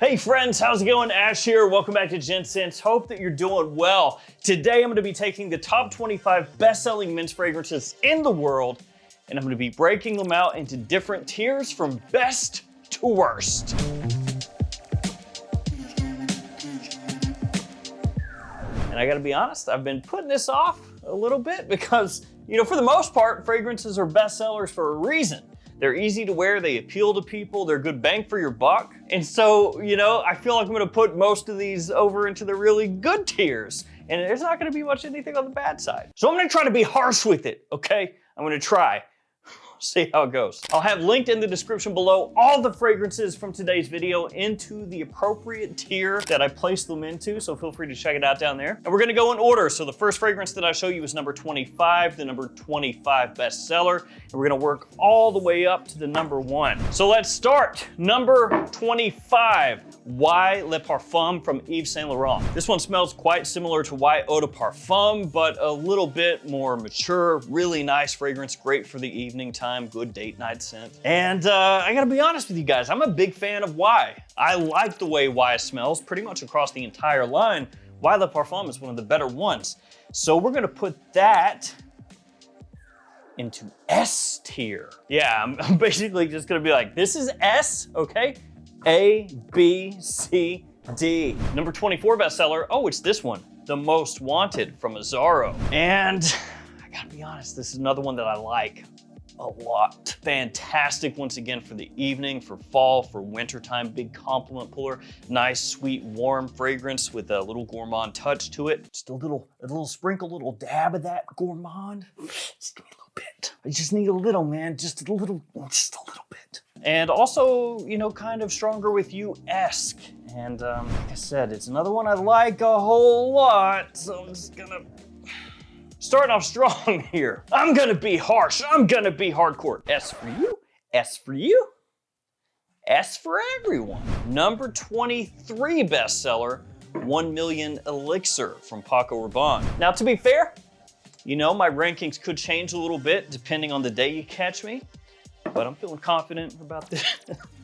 Hey friends, how's it going? Ash here. Welcome back to Gents. Hope that you're doing well. Today I'm going to be taking the top 25 best-selling men's fragrances in the world, and I'm going to be breaking them out into different tiers from best to worst. And I gotta be honest, I've been putting this off a little bit because, for the most part, fragrances are bestsellers for a reason. They're easy to wear, they appeal to people, they're good bang for your buck. And so, I feel like I'm gonna put most of these over into the really good tiers. And there's not gonna be much anything on the bad side. So I'm gonna try to be harsh with it, okay? I'm gonna try. See how it goes. I'll have linked in the description below all the fragrances from today's video into the appropriate tier that I placed them into, so feel free to check it out down there. And we're gonna go in order. So the first fragrance that I show you is number 25, the number 25 bestseller, and we're gonna work all the way up to the number 1. So let's start. Number 25, Y Le Parfum from Yves Saint Laurent. This one smells quite similar to Y Eau de Parfum, but a little bit more mature, really nice fragrance, great for the evening time. Good date night scent. And I gotta be honest with you guys, I'm a big fan of Y. I like the way Y smells pretty much across the entire line. Y Le Parfum is one of the better ones. So we're gonna put that into S tier. Yeah, I'm basically just gonna be like, this is S, okay? A, B, C, D. Number 24 bestseller, oh, it's this one, The Most Wanted from Azzaro. And I gotta be honest, this is another one that I like a lot. Fantastic once again for the evening, for fall, for wintertime, big compliment puller. Nice, sweet, warm fragrance with a little gourmand touch to it. Just a little sprinkle, little dab of that gourmand. Just give me a little bit. I just need a little, man, just a little bit. And also, kind of stronger with you-esque. And like I said, it's another one I like a whole lot, so I'm just gonna starting off strong here. I'm gonna be harsh. I'm gonna be hardcore. S for you, S for you, S for everyone. Number 23 bestseller, 1 Million Elixir from Paco Rabanne. Now, to be fair, my rankings could change a little bit depending on the day you catch me, but I'm feeling confident about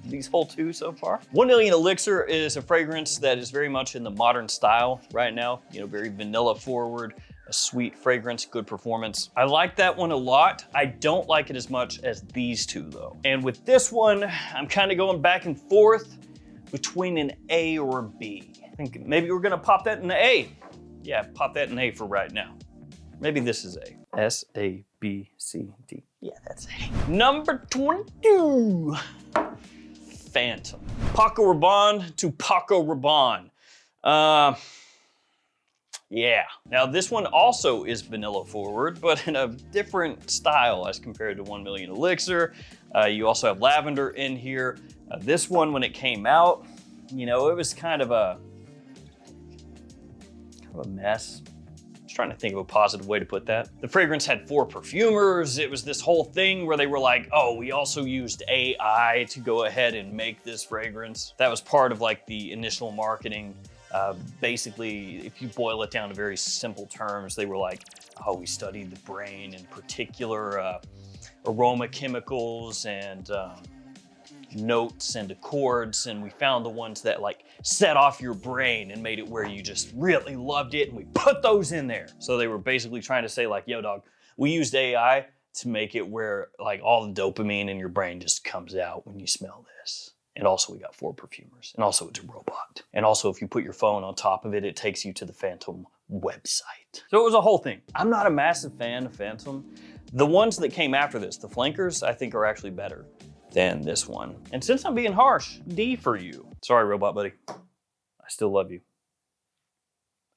these whole two so far. 1 Million Elixir is a fragrance that is very much in the modern style right now, very vanilla forward, a sweet fragrance, good performance. I like that one a lot. I don't like it as much as these two though. And with this one, I'm kind of going back and forth between an A or a B. I think maybe we're gonna pop that in the A. Yeah, pop that in A for right now. Maybe this is A. S, A, B, C, D. Yeah, that's A. Number 22, Phantom. Paco Rabanne to Paco Rabanne. Yeah, now this one also is vanilla forward, but in a different style as compared to 1 Million Elixir. You also have lavender in here. This one, when it came out, it was kind of a mess. I was trying to think of a positive way to put that. The fragrance had 4 perfumers. It was this whole thing where they were like, oh, we also used AI to go ahead and make this fragrance. That was part of like the initial marketing. Basically, if you boil it down to very simple terms, they were like, oh, we studied the brain in particular aroma chemicals and notes and accords, and we found the ones that like set off your brain and made it where you just really loved it, and we put those in there. So they were basically trying to say like, yo dog, we used AI to make it where like all the dopamine in your brain just comes out when you smell this. And also we got 4 perfumers. And also it's a robot. And also if you put your phone on top of it, it takes you to the Phantom website. So it was a whole thing. I'm not a massive fan of Phantom. The ones that came after this, the flankers, I think are actually better than this one. And since I'm being harsh, D for you. Sorry, robot buddy. I still love you.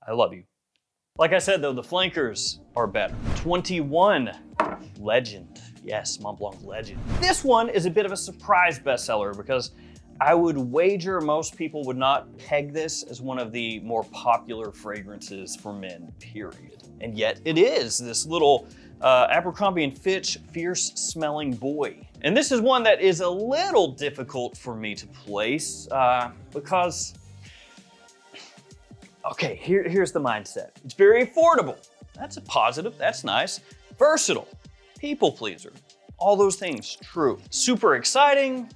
I love you. Like I said though, the flankers are better. 21, Legend. Yes, Mont Blanc Legend. This one is a bit of a surprise bestseller because I would wager most people would not peg this as one of the more popular fragrances for men, period. And yet it is this little Abercrombie & Fitch fierce smelling boy. And this is one that is a little difficult for me to place because, okay, here's the mindset. It's very affordable. That's a positive, that's nice. Versatile, people pleaser, all those things, true. Super exciting,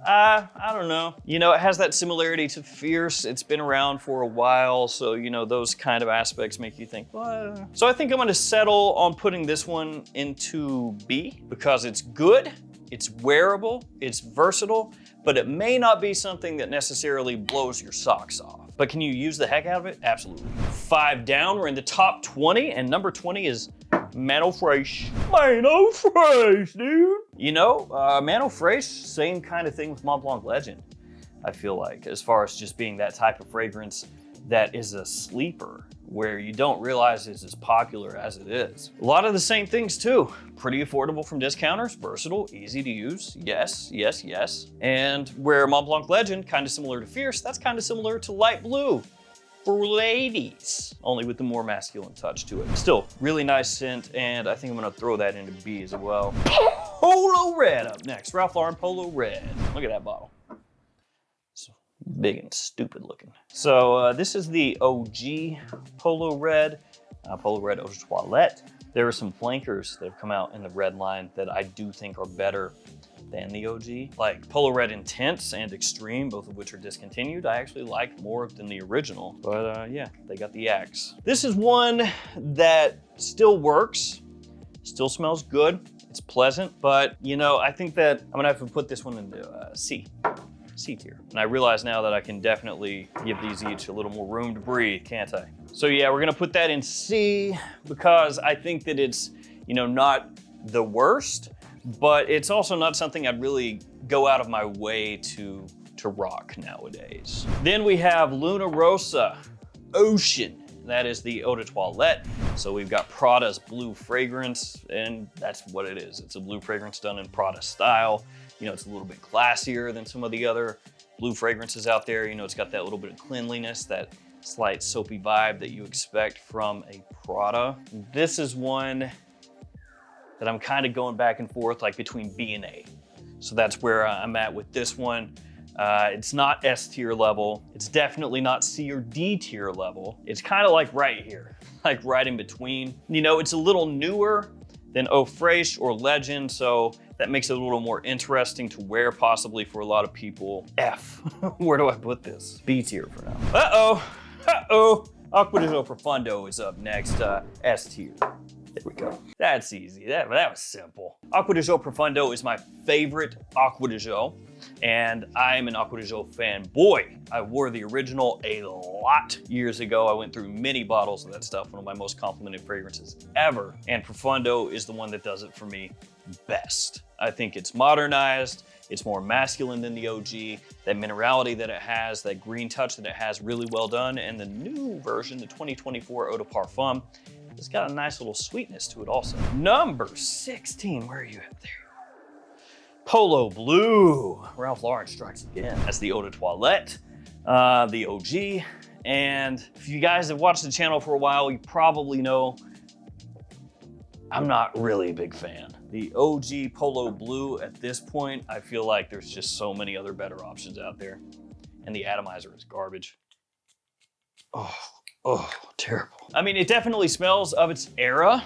I don't know. You know, it has that similarity to Fierce. It's been around for a while, so you know, those kind of aspects make you think, what? So I think I'm gonna settle on putting this one into B because it's good, it's wearable, it's versatile, but it may not be something that necessarily blows your socks off. But can you use the heck out of it? Absolutely. 5 down, we're in the top 20, and number 20 is Mano Fresh. Mano Fresh, dude. You know, Mano Fresh, same kind of thing with Mont Blanc Legend, I feel like, as far as just being that type of fragrance that is a sleeper, where you don't realize it's as popular as it is. A lot of the same things too. Pretty affordable from discounters, versatile, easy to use, yes, yes, yes. And where Mont Blanc Legend, kind of similar to Fierce, that's kind of similar to Light Blue for ladies, only with the more masculine touch to it. Still, really nice scent, and I think I'm gonna throw that into B as well. Polo Red up next, Ralph Lauren Polo Red. Look at that bottle. Big and stupid looking. So this is the OG Polo Red Eau de Toilette. There are some flankers that have come out in the red line that I do think are better than the OG. Like Polo Red Intense and Extreme, both of which are discontinued, I actually like more than the original. But yeah, they got the axe. This is one that still works, still smells good, it's pleasant, but you know, I think that I'm gonna have to put this one into C tier. And I realize now that I can definitely give these each a little more room to breathe, can't I? So yeah, we're gonna put that in C because I think that it's, you know, not the worst, but it's also not something I'd really go out of my way to rock nowadays. Then we have Luna Rossa Ocean. That is the Eau de Toilette. So we've got Prada's blue fragrance, and that's what it is. It's a blue fragrance done in Prada style. You know, it's a little bit classier than some of the other blue fragrances out there. You know, it's got that little bit of cleanliness, that slight soapy vibe that you expect from a Prada. This is one that I'm kind of going back and forth, like between B and A. So that's where I'm at with this one. It's not S tier level. It's definitely not C or D tier level. It's kind of like right here, like right in between. You know, it's a little newer than Eau Fraiche or Legend, so that makes it a little more interesting to wear possibly for a lot of people. F, where do I put this? B tier for now. Uh-oh. Acqua di Gio Profondo is up next, S tier. There we go. That's easy, that was simple. Acqua di Gio Profondo is my favorite Acqua di Gio, and I'm an Acqua di Gio fanboy. I wore the original a lot years ago. I went through many bottles of that stuff, one of my most complimented fragrances ever. And Profondo is the one that does it for me best. I think it's modernized, it's more masculine than the OG, that minerality that it has, that green touch that it has, really well done. And the new version, the 2024 Eau de Parfum, it's got a nice little sweetness to it also. Number 16, where are you at there? Polo Blue, Ralph Lauren strikes again. That's the Eau de Toilette, the OG. And if you guys have watched the channel for a while, you probably know I'm not really a big fan. The OG Polo Blue at this point, I feel like there's just so many other better options out there. And the atomizer is garbage. Oh, terrible. I mean, it definitely smells of its era.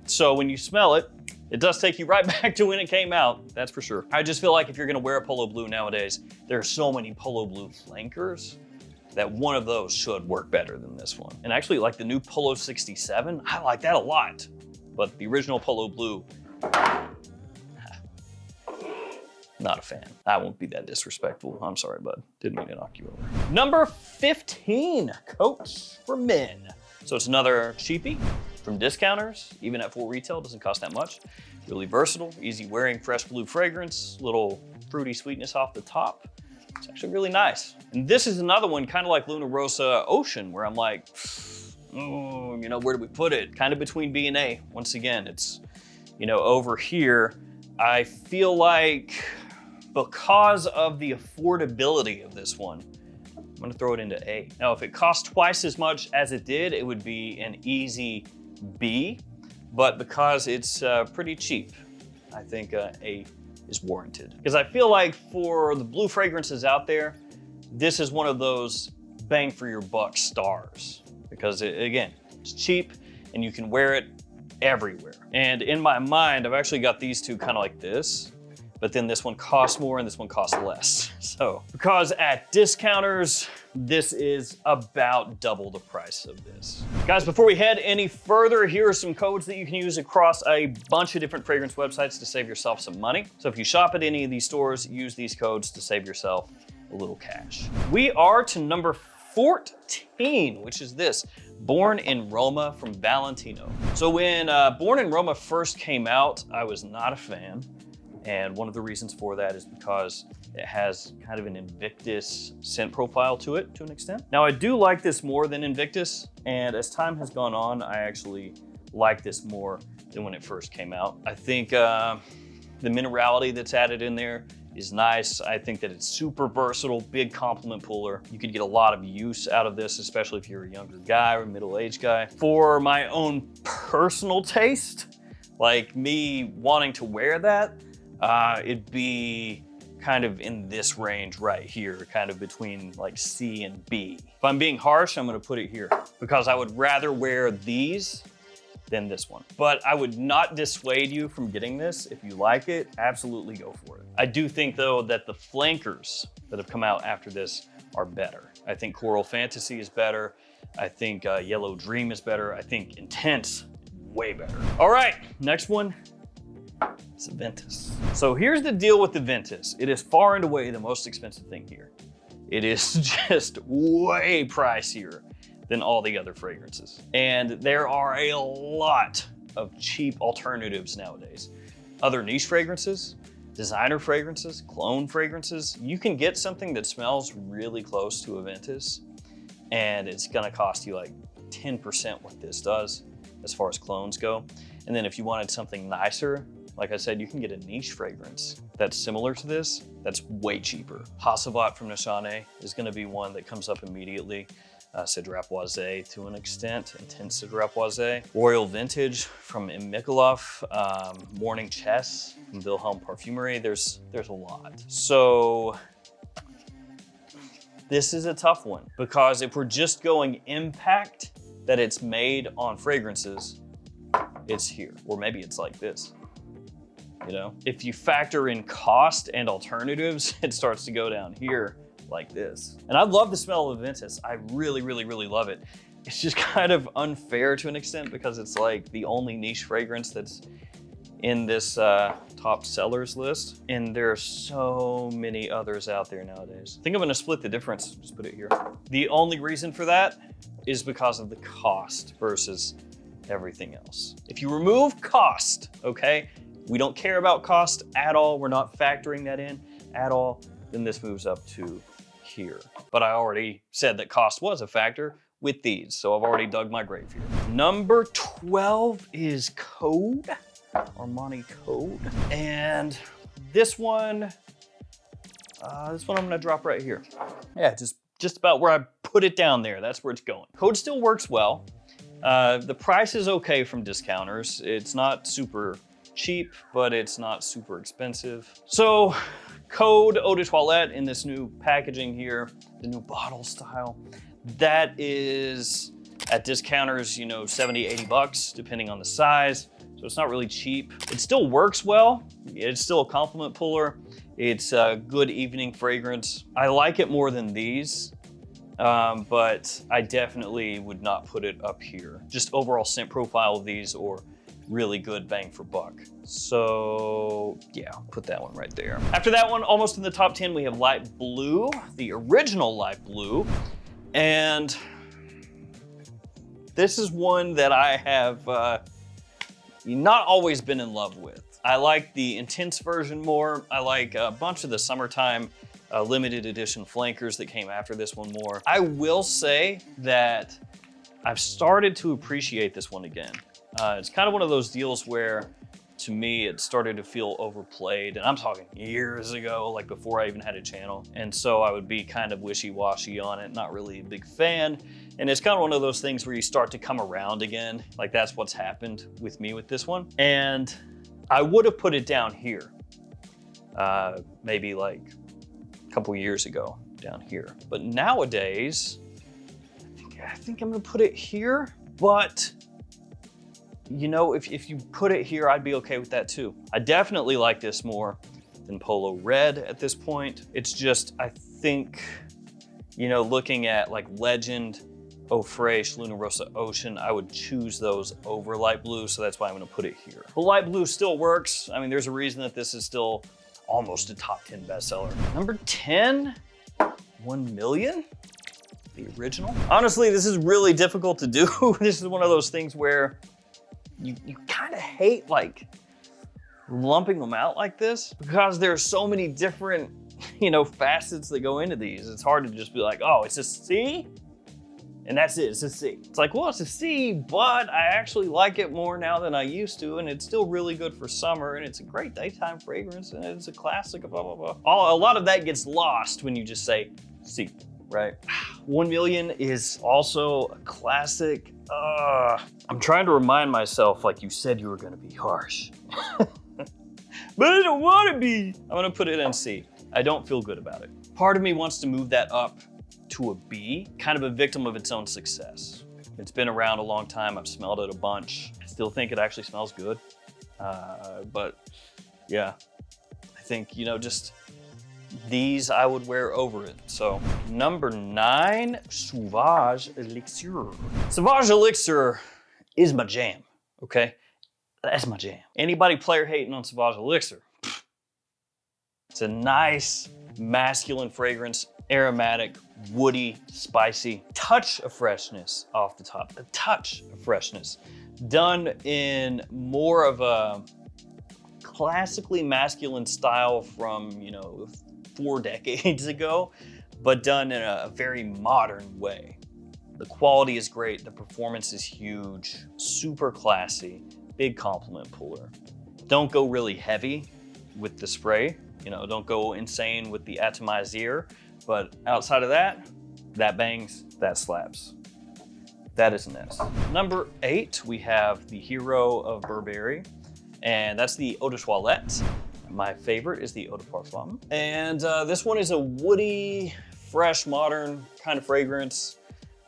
So when you smell it, it does take you right back to when it came out, that's for sure. I just feel like if you're gonna wear a Polo Blue nowadays, there are so many Polo Blue flankers that one of those should work better than this one. And actually, like the new Polo 67, I like that a lot. But the original Polo Blue, not a fan. I won't be that disrespectful. I'm sorry, bud. Didn't mean to knock you over. Number 15, Coach for Men. So it's another cheapie from discounters, even at full retail, doesn't cost that much. Really versatile, easy wearing, fresh blue fragrance, little fruity sweetness off the top. It's actually really nice. And this is another one, kind of like Luna Rossa Ocean, where I'm like, you know, where do we put it? Kind of between B and A. Once again, it's, you know, over here, I feel like because of the affordability of this one, I'm gonna throw it into A. Now, if it cost twice as much as it did, it would be an easy B, but because it's pretty cheap, I think A is warranted. Because I feel like for the blue fragrances out there, this is one of those bang for your buck stars. Because again, it's cheap and you can wear it everywhere. And in my mind, I've actually got these two kind of like this. but then this one costs more and this one costs less. So, because at discounters, this is about double the price of this. Guys, before we head any further, here are some codes that you can use across a bunch of different fragrance websites to save yourself some money. So if you shop at any of these stores, use these codes to save yourself a little cash. We are to number 14, which is this, Born in Roma from Valentino. So when Born in Roma first came out, I was not a fan. And one of the reasons for that is because it has kind of an Invictus scent profile to it, to an extent. Now, I do like this more than Invictus, and as time has gone on, I actually like this more than when it first came out. I think the minerality that's added in there is nice. I think that it's super versatile, big compliment puller. You could get a lot of use out of this, especially if you're a younger guy or middle-aged guy. For my own personal taste, like me wanting to wear that, it'd be kind of in this range right here, kind of between like C and B. If I'm being harsh, I'm gonna put it here because I would rather wear these than this one. But I would not dissuade you from getting this. If you like it, absolutely go for it. I do think though that the flankers that have come out after this are better. I think Coral Fantasy is better. I think Yellow Dream is better. I think Intense, way better. All right, next one. It's a Ventus. So here's the deal with the Ventus. It is far and away the most expensive thing here. It is just way pricier than all the other fragrances. And there are a lot of cheap alternatives nowadays. Other niche fragrances, designer fragrances, cologne fragrances. You can get something that smells really close to a Ventus, and it's gonna cost you like 10% what this does as far as colognes go. And then if you wanted something nicer, like I said, you can get a niche fragrance that's similar to this, that's way cheaper. Hassavat from Nishane is gonna be one that comes up immediately. Cedar Apoise to an extent, Intense Cedar Apoise. Royal Vintage from M. Mikolov, Morning Chess from Wilhelm Parfumery. There's a lot. So this is a tough one because if we're just going impact that it's made on fragrances, it's here. Or maybe it's like this. You know, if you factor in cost and alternatives, it starts to go down here like this. And I love the smell of Ventus. I really, really, really love it. It's just kind of unfair to an extent because it's like the only niche fragrance that's in this top sellers list. And there are so many others out there nowadays. I think I'm gonna split the difference, just put it here. The only reason for that is because of the cost versus everything else. If you remove cost, okay, we don't care about cost at all, we're not factoring that in at all, then this moves up to here. But I already said that cost was a factor with these, so I've already dug my grave here. Number 12 is Code, Armani Code. And this one I'm gonna drop right here. Yeah, just about where I put it down there, that's where it's going. Code still works well. The price is okay from discounters. It's not super cheap, but it's not super expensive. So Code Eau de Toilette in this new packaging here, the new bottle style, that is at discounters, you know, 70, 80 bucks, depending on the size. So it's not really cheap. It still works well. It's still a compliment puller. It's a good evening fragrance. I like it more than these, but I definitely would not put it up here. Just overall scent profile of these or really good bang for buck. So yeah, I'll put that one right there. After that one, almost in the top 10, we have Light Blue, the original Light Blue. And this is one that I have not always been in love with. I like the Intense version more. I like a bunch of the summertime limited edition flankers that came after this one more. I will say that I've started to appreciate this one again. It's kind of one of those deals where, to me, it started to feel overplayed, and I'm talking years ago, like before I even had a channel. And so I would be kind of wishy-washy on it, not really a big fan. And it's kind of one of those things where you start to come around again. Like that's what's happened with me with this one. And I would have put it down here, maybe like a couple years ago down here. But nowadays, I think I'm gonna put it here, but you know, if you put it here, I'd be okay with that too. I definitely like this more than Polo Red at this point. It's just, I think, you know, looking at like Legend, Eau Fraiche, Luna Rossa Ocean, I would choose those over light blue, so that's why I'm gonna put it here. But light blue still works. I mean, there's a reason that this is still almost a top 10 bestseller. Number 10, 1 million, the original. Honestly, this is really difficult to do. This is one of those things where you kind of hate like lumping them out like this because there's so many different, you know, facets that go into these. It's hard to just be like, oh, it's a C? And that's it, it's a C. It's like, well, it's a C, but I actually like it more now than I used to, and it's still really good for summer, and it's a great daytime fragrance, and it's a classic, blah, blah, blah. A lot of that gets lost when you just say C, right? 1 million is also a classic. I'm trying to remind myself, like you said you were gonna be harsh. But I don't wanna be. I'm gonna put it in C. I don't feel good about it. Part of me wants to move that up to a B, kind of a victim of its own success. It's been around a long time. I've smelled it a bunch. I still think it actually smells good. But yeah, I think, you know, just these I would wear over it. So number 9, Sauvage Elixir. Sauvage Elixir is my jam, okay? That's my jam. Anybody player hating on Sauvage Elixir? It's a nice masculine fragrance, aromatic, woody, spicy, touch of freshness off the top, a touch of freshness. Done in more of a classically masculine style from, you know, 4 decades ago, but done in a very modern way. The quality is great, the performance is huge, super classy, big compliment puller. Don't go really heavy with the spray, you know, don't go insane with the atomizer, but outside of that, that bangs, that slaps. That is an S. Number 8, we have the hero of Burberry, and that's the Eau de Toilette. My favorite is the Eau de Parfum. And this one is a woody, fresh, modern kind of fragrance.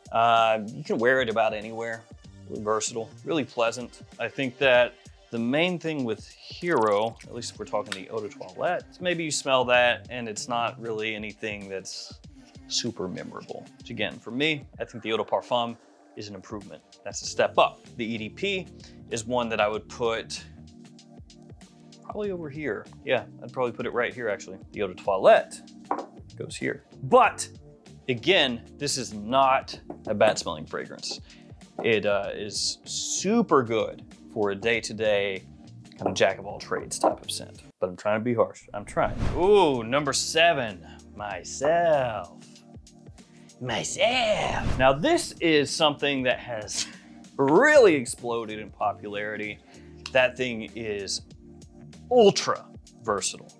You can wear it about anywhere. Really versatile, really pleasant. I think that the main thing with Hero, at least if we're talking the Eau de Toilette, is maybe you smell that and it's not really anything that's super memorable. Which again, for me, I think the Eau de Parfum is an improvement. That's a step up. The EDP is one that I would put probably over here. Yeah, I'd probably put it right here actually. The Eau de Toilette goes here. But again, this is not a bad smelling fragrance. It is super good for a day-to-day kind of jack of all trades type of scent. But I'm trying to be harsh, I'm trying. Ooh, number 7, Myself. Now this is something that has really exploded in popularity. That thing is ultra versatile.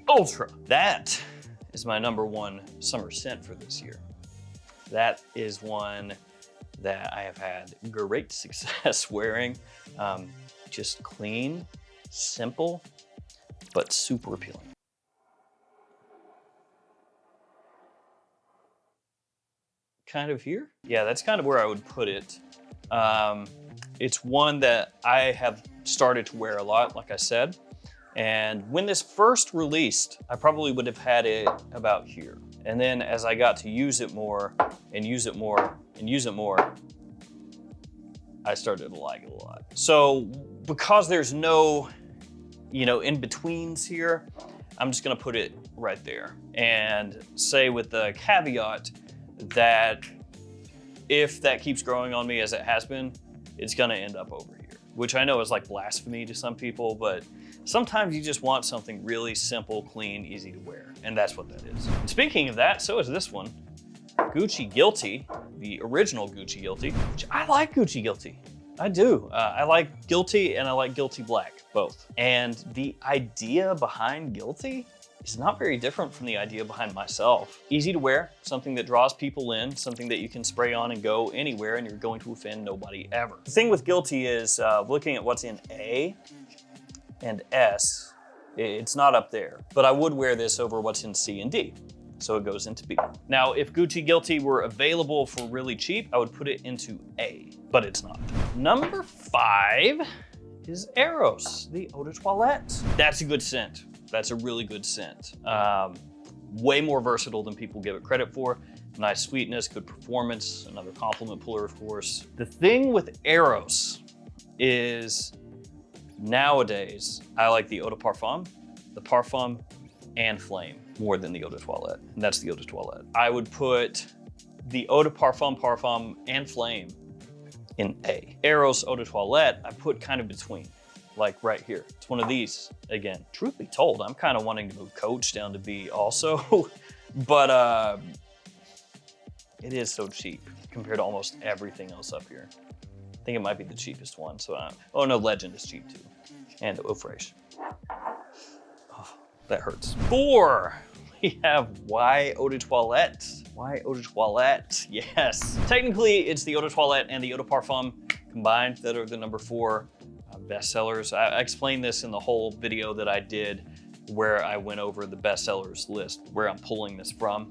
Ultra. That is my number 1 summer scent for this year. That is one that I have had great success wearing. Just clean, simple, but super appealing. Kind of here? Yeah, that's kind of where I would put it. It's one that I have started to wear a lot, like I said. And when this first released, I probably would have had it about here. And then as I got to use it more and use it more and use it more, I started to like it a lot. So because there's no, you know, in-betweens here, I'm just gonna put it right there and say with the caveat that if that keeps growing on me as it has been, it's gonna end up over here, which I know is like blasphemy to some people, but sometimes you just want something really simple, clean, easy to wear, and that's what that is. And speaking of that, so is this one. Gucci Guilty, the original Gucci Guilty, which I like Gucci Guilty. I do. I like Guilty and I like Guilty Black, both. And the idea behind Guilty is not very different from the idea behind Myself. Easy to wear, something that draws people in, something that you can spray on and go anywhere and you're going to offend nobody ever. The thing with Guilty is looking at what's in A and S, it's not up there, but I would wear this over what's in C and D. So it goes into B. Now, if Gucci Guilty were available for really cheap, I would put it into A, but it's not. Number 5 is Eros, the Eau de Toilette. That's a good scent. That's a really good scent. Way more versatile than people give it credit for. Nice sweetness, good performance, another compliment puller, of course. The thing with Eros is nowadays, I like the Eau de Parfum, the Parfum, and Flame more than the Eau de Toilette, and that's the Eau de Toilette. I would put the Eau de Parfum, and Flame in A. Eros Eau de Toilette, I put kind of between, like right here. It's one of these. Again, truth be told, I'm kind of wanting to move Coach down to B also, but it is so cheap compared to almost everything else up here. I think it might be the cheapest one, so oh no, Legend is cheap too. And Eau Fraiche. Oh, that hurts. 4, we have Y Eau de Toilette. Y Eau de Toilette, yes. Technically, it's the Eau de Toilette and the Eau de Parfum combined that are the number 4 bestsellers. I explained this in the whole video that I did where I went over the bestsellers list, where I'm pulling this from.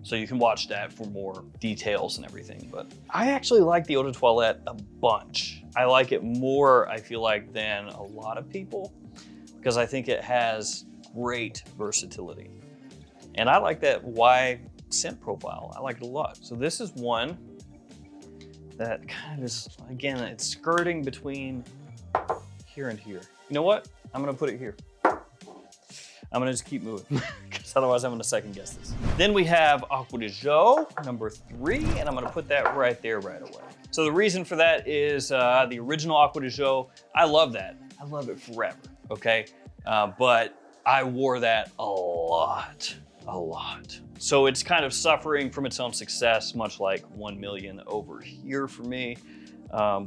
So you can watch that for more details and everything. But I actually like the Eau de Toilette a bunch. I like it more, I feel like, than a lot of people because I think it has great versatility. And I like that Y scent profile. I like it a lot. So this is one that kind of is, again, it's skirting between here and here. You know what? I'm gonna put it here. I'm gonna just keep moving because otherwise I'm gonna second guess this. Then we have Aqua de Jo, number 3, and I'm gonna put that right there right away. So the reason for that is the original Aqua de Jo, I love that. I love it forever, okay? But I wore that a lot. So it's kind of suffering from its own success, much like 1 million over here for me,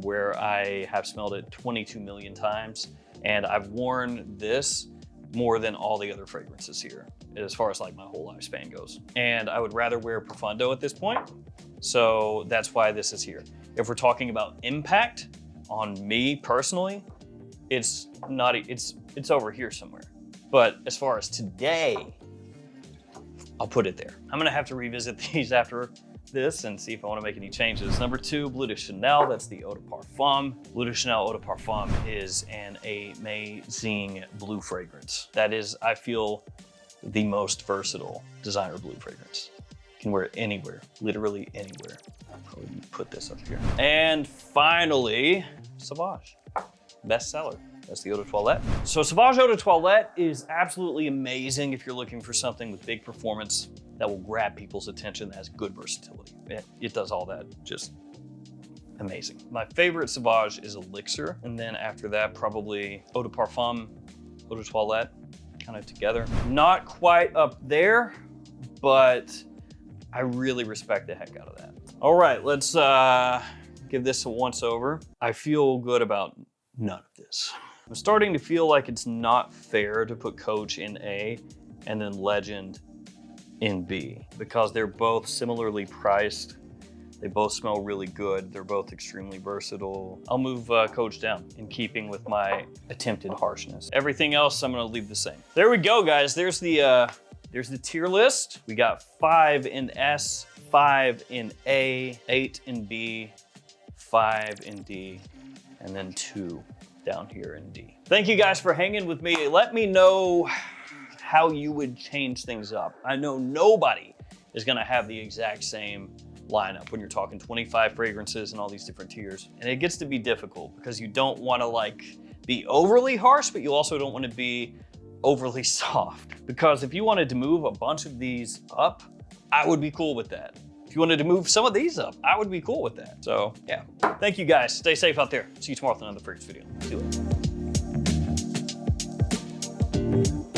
where I have smelled it 22 million times. And I've worn this more than all the other fragrances here, as far as like my whole lifespan goes. And I would rather wear Profundo at this point. So that's why this is here. If we're talking about impact on me personally, it's over here somewhere. But as far as today, I'll put it there. I'm gonna have to revisit these after this and see if I wanna make any changes. Number 2, Bleu de Chanel, that's the Eau de Parfum. Bleu de Chanel Eau de Parfum is an amazing blue fragrance. That is, I feel, the most versatile designer blue fragrance. You can wear it anywhere, literally anywhere. I'll probably put this up here. And finally, Sauvage, bestseller. That's the Eau de Toilette. So Sauvage Eau de Toilette is absolutely amazing if you're looking for something with big performance that will grab people's attention, that has good versatility. It does all that, just amazing. My favorite Sauvage is Elixir, and then after that, probably Eau de Parfum, Eau de Toilette, kind of together. Not quite up there, but I really respect the heck out of that. All right, let's give this a once over. I feel good about none of this. I'm starting to feel like it's not fair to put Coach in A and then Legend in B because they're both similarly priced. They both smell really good. They're both extremely versatile. I'll move Coach down in keeping with my attempted harshness. Everything else I'm gonna leave the same. There we go, guys. There's the tier list. We got 5 in S, 5 in A, 8 in B, 5 in D, and then 2 down here in D. Thank you guys for hanging with me. Let me know how you would change things up. I know nobody is gonna have the exact same lineup when you're talking 25 fragrances and all these different tiers. And it gets to be difficult because you don't wanna like be overly harsh, but you also don't wanna be overly soft. Because if you wanted to move a bunch of these up, I would be cool with that. If you wanted to move some of these up, I would be cool with that. So yeah, thank you guys. Stay safe out there. See you tomorrow with another fragrance video. See you later.